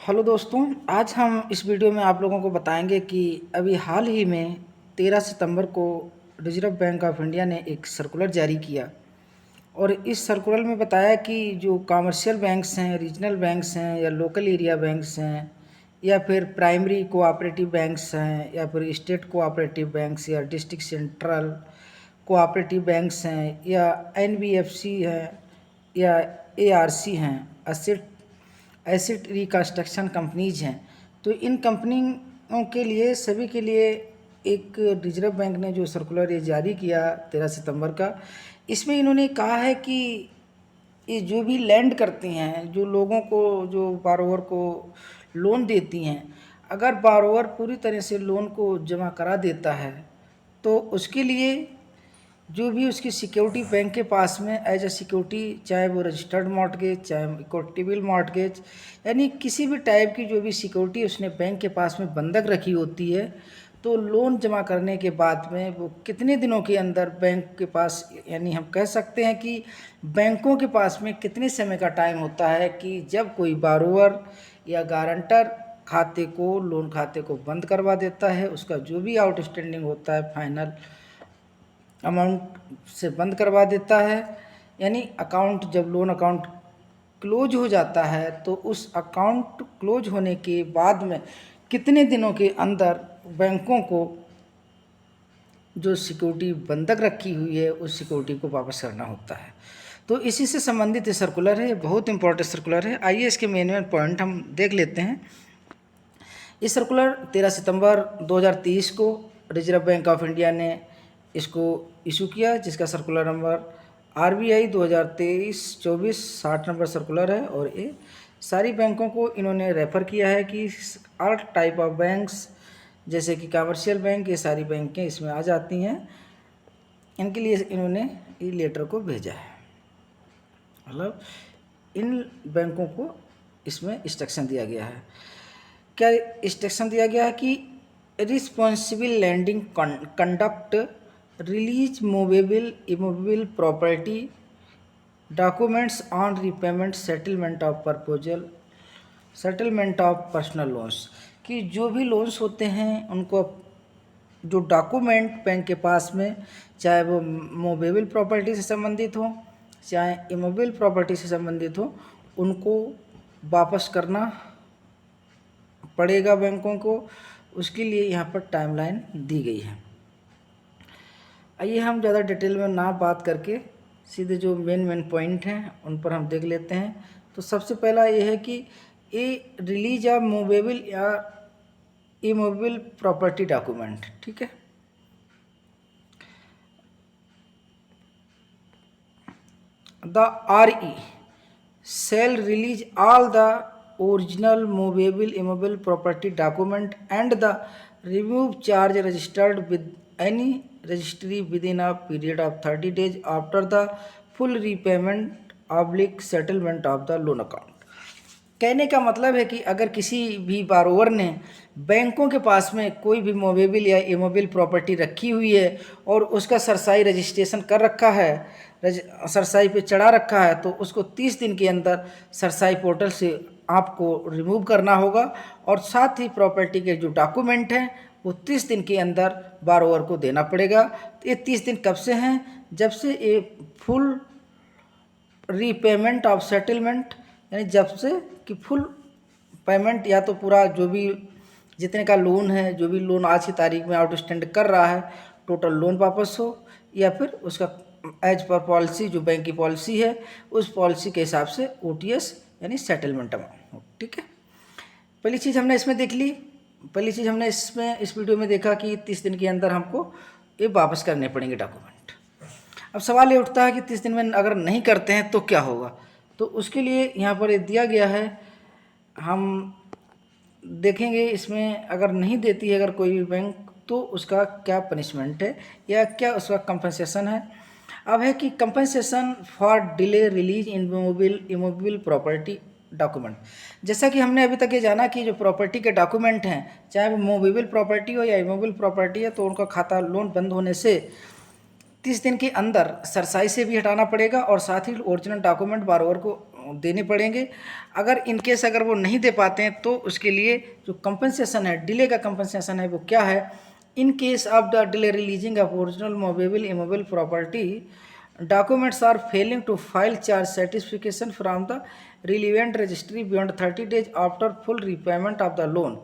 Hello दोस्तों, आज हम इस वीडियो में आप लोगों को बताएंगे कि अभी हाल ही में 13 सितंबर को रिजर्व बैंक ऑफ इंडिया ने एक सर्कुलर जारी किया और इस सर्कुलर में बताया कि जो कमर्शियल बैंक्स हैं, रीजनल बैंक्स हैं या लोकल एरिया बैंक्स हैं या फिर प्राइमरी कोऑपरेटिव बैंक्स हैं या फिर स्टेट कोऑपरेटिव बैंक्स या डिस्ट्रिक्ट सेंट्रल कोऑपरेटिव बैंक्स हैं या एनबीएफसी है या एआरसी हैं, एसेट एसिड रिकंस्ट्रक्शन कंपनीज हैं। तो इन कंपनियों के लिए सभी के लिए एक रिजर्व बैंक ने जो सर्कुलर ये जारी किया 13 सितंबर का, इसमें इन्होंने कहा है कि ये जो भी लैंड करती हैं, जो लोगों को, जो बारोवर को लोन देती हैं, अगर बारोवर पूरी तरह से लोन को जमा करा देता है तो उसके लिए जो भी उसकी सिक्योरिटी बैंक के पास में एज ए सिक्योरिटी, चाहे वो रजिस्टर्ड मॉर्टगेज, चाहे इक्विटेबल मॉर्टगेज, यानी किसी भी टाइप की जो भी सिक्योरिटी उसने बैंक के पास में बंधक रखी होती है, तो लोन जमा करने के बाद में वो कितने दिनों के अंदर बैंक के पास, यानी हम कह सकते हैं कि बैंकों के पास में कितने समय का टाइम होता है कि जब कोई बारोवर या गारंटर खाते को, लोन खाते को बंद करवा देता है, उसका जो भी आउटस्टैंडिंग होता है फाइनल अमाउंट से बंद करवा देता है। यानी अकाउंट, जब लोन अकाउंट क्लोज हो जाता है तो उस अकाउंट क्लोज होने के बाद में कितने दिनों के अंदर बैंकों को जो सिक्योरिटी बंधक रखी हुई है उस सिक्योरिटी को वापस करना होता है। तो इसी से संबंधित ये सर्कुलर है, ये बहुत इंपॉर्टेंट सर्कुलर है। आइए इसके मेन पॉइंट हम देख लेते हैं। इस सर्कुलर 13 सितंबर 2023 को रिजर्व बैंक ऑफ इंडिया ने इसको इशू किया, जिसका circular number RBI 2023-24 60 number circular है। और ये सारी बैंकों को इन्होंने रेफ़र किया है कि ऑल टाइप ऑफ बैंक्स, जैसे कि कमर्शियल बैंक, ये सारी बैंकें इसमें आ जाती हैं। इनके लिए इन्होंने ये लेटर को भेजा है, मतलब इन बैंकों को इसमें इंस्ट्रक्शन दिया गया है। क्या इंस्ट्रक्शन दिया गया है कि responsible lending conduct, release movable immovable property, documents on repayment, settlement of proposal, settlement of personal loans, कि जो भी लोन्स होते हैं उनको जो डॉक्यूमेंट बैंक के पास में, चाहे वो मूवेबल प्रॉपर्टी से संबंधित हो चाहे इमूवेबल प्रॉपर्टी से संबंधित हो, उनको वापस करना पड़ेगा बैंकों को। उसके लिए यहाँ पर टाइमलाइन दी गई है। आइए हम ज़्यादा डिटेल में ना बात करके सीधे जो मेन पॉइंट हैं उन पर हम देख लेते हैं। तो सबसे पहला ये है कि ये रिलीज ऑफ मूवेबल या इमूवेबल प्रॉपर्टी डॉक्यूमेंट, ठीक है। The RE shall release all the original movable immobile property document and the remove charge registered with any registry within a period of 30 days after the full repayment oblique settlement of the loan account। कहने का मतलब है कि अगर किसी भी बारोवर ने बैंकों के पास में कोई भी मूवेबल या इमूवेबल प्रॉपर्टी रखी हुई है और उसका सरसाई रजिस्ट्रेशन कर रखा है, सरसाई पे चढ़ा रखा है, तो उसको 30 दिन के अंदर सरसाई पोर्टल से आपको रिमूव करना होगा। और साथ ही प्रॉपर्टी के जो डॉक्यूमेंट हैं वो 30 दिन के अंदर बारोवर को देना पड़ेगा। तो ये 30 दिन कब से हैं? जब से ये फुल रीपेमेंट ऑफ सेटलमेंट, यानी जब से कि फुल पेमेंट, या तो पूरा जो भी जितने का लोन है, जो भी लोन आज की तारीख में आउटस्टैंड कर रहा है, टोटल लोन वापस हो, या फिर उसका एज पर पॉलिसी, जो बैंक की पॉलिसी है उस पॉलिसी के हिसाब से OTS यानी सेटलमेंट अमाउंट हो, ठीक है। पहली चीज़ हमने इसमें देख ली। पहली चीज़ हमने इसमें इस वीडियो में देखा कि 30 दिन के अंदर हमको ये वापस करने पड़ेंगे डॉक्यूमेंट। अब सवाल ये उठता है कि 30 दिन में अगर नहीं करते हैं तो क्या होगा। तो उसके लिए यहाँ पर ये दिया गया है, हम देखेंगे इसमें अगर नहीं देती है अगर कोई भी बैंक, तो उसका क्या पनिशमेंट है या क्या उसका कंपनसेशन है। अब है कि compensation for delay release immovable property document. जैसा कि हमने अभी तक ये जाना कि जो प्रॉपर्टी के डॉक्यूमेंट हैं, चाहे वो मूवेबल प्रॉपर्टी हो या इमूवेबल प्रॉपर्टी है, तो उनका खाता लोन बंद होने से 30 दिन के अंदर सरसाई से भी हटाना पड़ेगा और साथ ही ओरिजिनल डॉक्यूमेंट बारोवर को देने पड़ेंगे। अगर इन केस अगर वो नहीं दे पाते हैं तो उसके लिए जो कंपनसेशन है, डिले का कंपनसेशन है, वो क्या है? In case of the delay releasing of original movable immovable property, documents are failing to file charge certification from the relevant registry beyond 30 days after full repayment of the loan।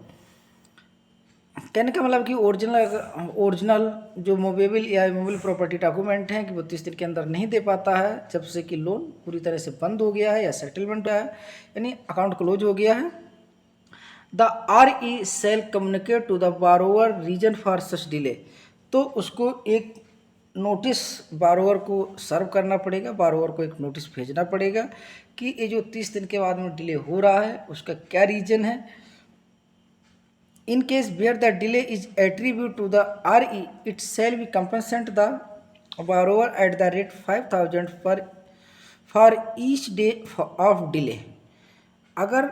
कहने का मतलब कि original जो movable या immovable property document हैं कि वो 30 दिन के अंदर नहीं दे पाता है जब से कि लोन पूरी तरह से बंद हो गया है या सेटलमेंट है, यानी अकाउंट क्लोज हो गया है। The RE cell communicate to the borrower reason for such delay, तो उसको एक नोटिस बारोवर को सर्व करना पड़ेगा, बारोवर को एक नोटिस भेजना पड़ेगा कि ये जो 30 दिन के बाद में डिले हो रहा है उसका क्या रीजन है। In case where the delay is attribute to the RE, it shall be compensate the borrower at the rate 5000 for each day of delay. अगर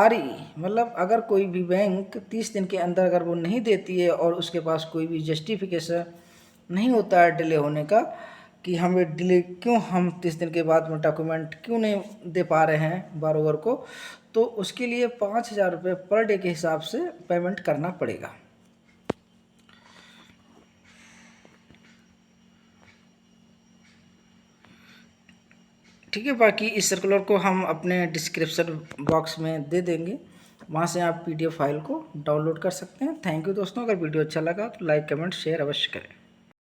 RE मतलब अगर कोई भी बैंक 30 दिन के अंदर अगर वो नहीं देती है और उसके पास कोई भी जस्टिफिकेशन नहीं होता है डिले होने का कि हमें डिले क्यों, हम 30 दिन के बाद में डॉक्यूमेंट क्यों नहीं दे पा रहे हैं बारोवर को, तो उसके लिए 5000 रुपये पर डे के हिसाब से पेमेंट करना पड़ेगा। ठीक है, बाकी इस सर्कुलर को हम अपने डिस्क्रिप्शन बॉक्स में दे देंगे, वहाँ से आप PDF फाइल को डाउनलोड कर सकते हैं। थैंक यू दोस्तों, अगर वीडियो अच्छा लगा तो लाइक कमेंट शेयर अवश्य करें।